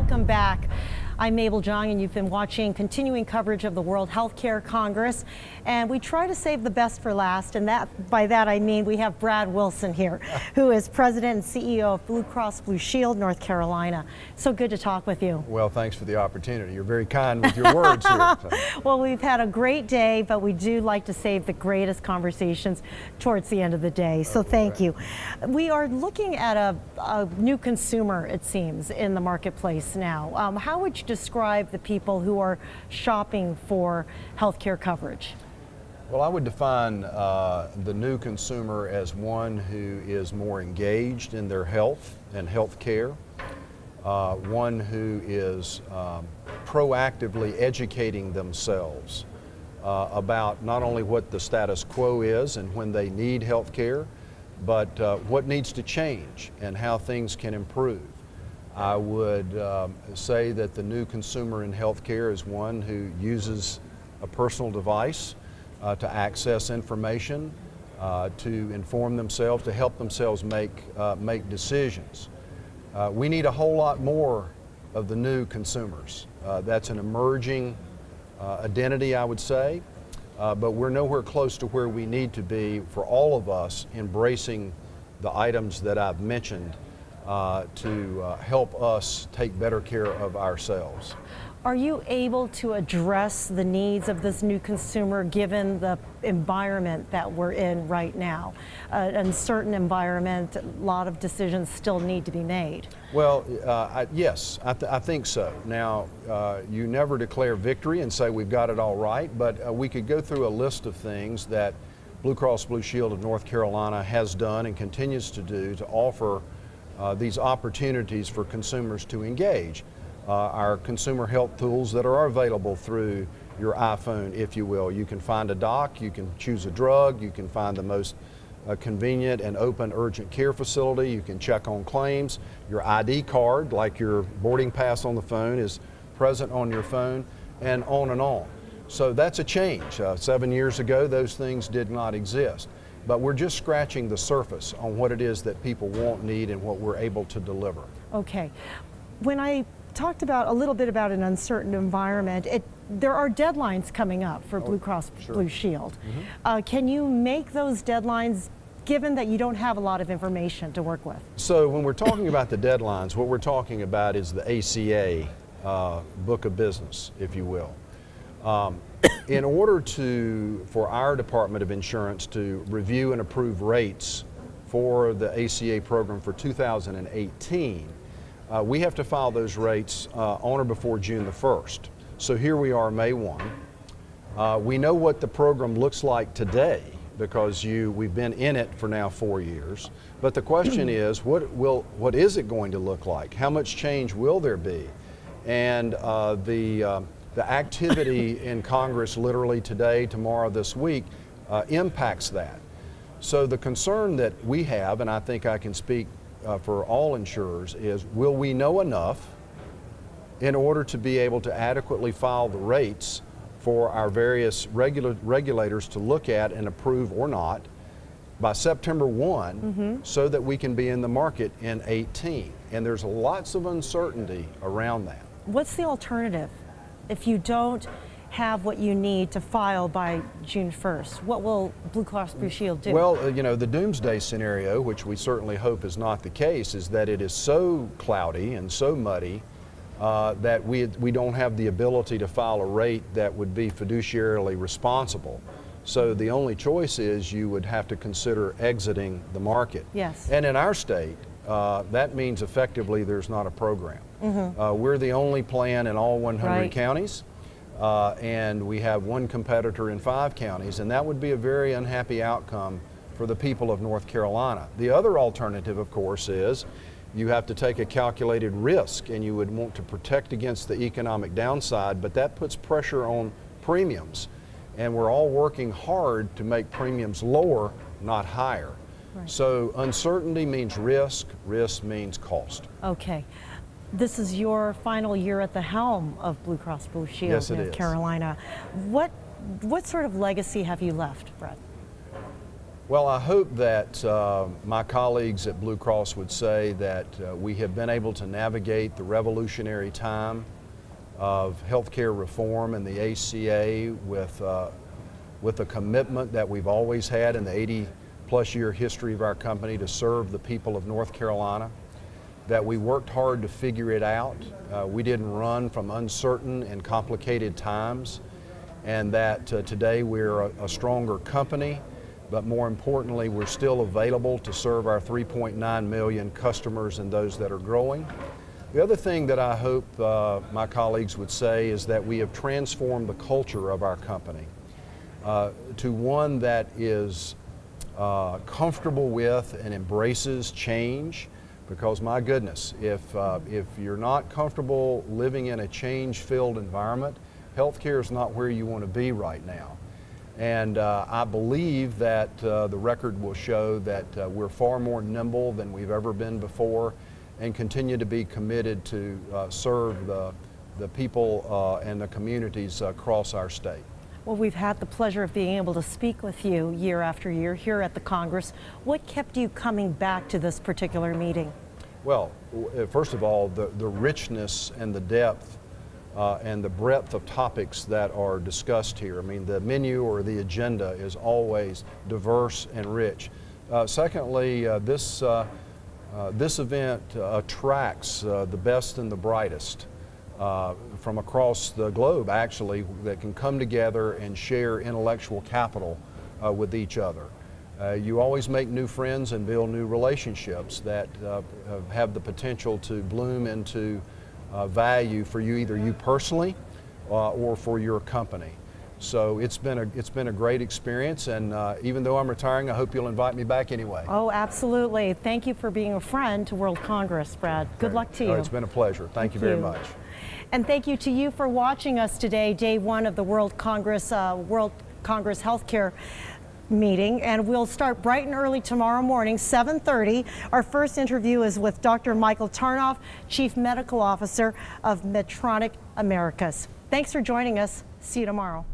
welcome back. I'm Mabel Jong, and you've been watching continuing coverage of the World Healthcare Congress. And we try to save the best for last, and by that I mean we have Brad Wilson here, who is President and CEO of Blue Cross Blue Shield North Carolina. So good to talk with you. Well, thanks for the opportunity. You're very kind with your words here. So. Well, we've had a great day, but we do like to save the greatest conversations towards the end of the day. So thank you. We are looking at a new consumer, it seems, in the marketplace now. How would you describe the people who are shopping for health care coverage? Well, I would define the new consumer as one who is more engaged in their health and health care, one who is proactively educating themselves about not only what the status quo is and when they need health care, but what needs to change and how things can improve. I would say that the new consumer in healthcare is one who uses a personal device to access information, to inform themselves, to help themselves make decisions. We need a whole lot more of the new consumers. That's an emerging identity, I would say, but we're nowhere close to where we need to be for all of us embracing the items that I've mentioned to help us take better care of ourselves. Are you able to address the needs of this new consumer given the environment that we're in right now? An uncertain environment, a lot of decisions still need to be made. Well, yes, I think so. Now, you never declare victory and say we've got it all right, but we could go through a list of things that Blue Cross Blue Shield of North Carolina has done and continues to do to offer these opportunities for consumers to engage. Our consumer health tools that are available through your iPhone, if you will. You can find a doc, you can choose a drug, you can find the most convenient and open urgent care facility, you can check on claims. Your ID card, like your boarding pass on the phone, is present on your phone, and on and on. So that's a change. 7 years ago, those things did not exist. But we're just scratching the surface on what it is that people want, need, and what we're able to deliver. Okay. When I talked about a little bit about an uncertain environment, there are deadlines coming up for Blue Cross Blue Shield. Mm-hmm. Can you make those deadlines given that you don't have a lot of information to work with? So when we're talking about the deadlines, what we're talking about is the ACA book of business, if you will. In order for our Department of Insurance to review and approve rates for the ACA program for 2018, we have to file those rates on or before June the 1st. So here we are, May 1. We know what the program looks like today because we've been in it for now 4 years. But the question is, what is it going to look like? How much change will there be? And the activity in Congress literally today, tomorrow, this week impacts that. So the concern that we have, and I think I can speak for all insurers, is will we know enough in order to be able to adequately file the rates for our various regulators to look at and approve or not by September 1 so that we can be in the market in 18. And there's lots of uncertainty around that. What's the alternative? If you don't have what you need to file by June 1st, what will Blue Cross Blue Shield do? Well, you know, the doomsday scenario, which we certainly hope is not the case, is that it is so cloudy and so muddy that we don't have the ability to file a rate that would be fiduciarily responsible. So the only choice is you would have to consider exiting the market. Yes. And in our state, that means effectively there's not a program. We're the only plan in all 100 counties, and we have one competitor in 5 counties, and that would be a very unhappy outcome for the people of North Carolina. The other alternative, of course, is you have to take a calculated risk, and you would want to protect against the economic downside, but that puts pressure on premiums, and we're all working hard to make premiums lower, not higher. Right. So uncertainty means risk means cost. Okay. This is your final year at the helm of Blue Cross Blue Shield, North Carolina. What sort of legacy have you left, Brett? Well, I hope that my colleagues at Blue Cross would say that we have been able to navigate the revolutionary time of healthcare reform and the ACA with a commitment that we've always had in the 80-plus year history of our company to serve the people of North Carolina, that we worked hard to figure it out. We didn't run from uncertain and complicated times, and that today we're a stronger company, but more importantly, we're still available to serve our 3.9 million customers and those that are growing. The other thing that I hope my colleagues would say is that we have transformed the culture of our company to one that is comfortable with and embraces change, because my goodness, if you're not comfortable living in a change-filled environment, healthcare is not where you want to be right now. And I believe that the record will show that we're far more nimble than we've ever been before, and continue to be committed to serve the people and the communities across our state. Well, we've had the pleasure of being able to speak with you year after year here at the Congress. What kept you coming back to this particular meeting? Well, first of all, the richness and the depth and the breadth of topics that are discussed here. I mean, the menu or the agenda is always diverse and rich. Secondly, this event attracts the best and the brightest from across the globe, actually, that can come together and share intellectual capital with each other. You always make new friends and build new relationships that have the potential to bloom into value for you, either you personally or for your company. So it's been a great experience, and even though I'm retiring, I hope you'll invite me back anyway. Oh, absolutely. Thank you for being a friend to World Congress, Brad. Good luck to you. It's been a pleasure. Thank you very much. And thank you to you for watching us today, day one of the World Congress Healthcare meeting, and we'll start bright and early tomorrow morning, 7:30. Our first interview is with Dr. Michael Tarnoff, Chief Medical Officer of Medtronic Americas. Thanks for joining us. See you tomorrow.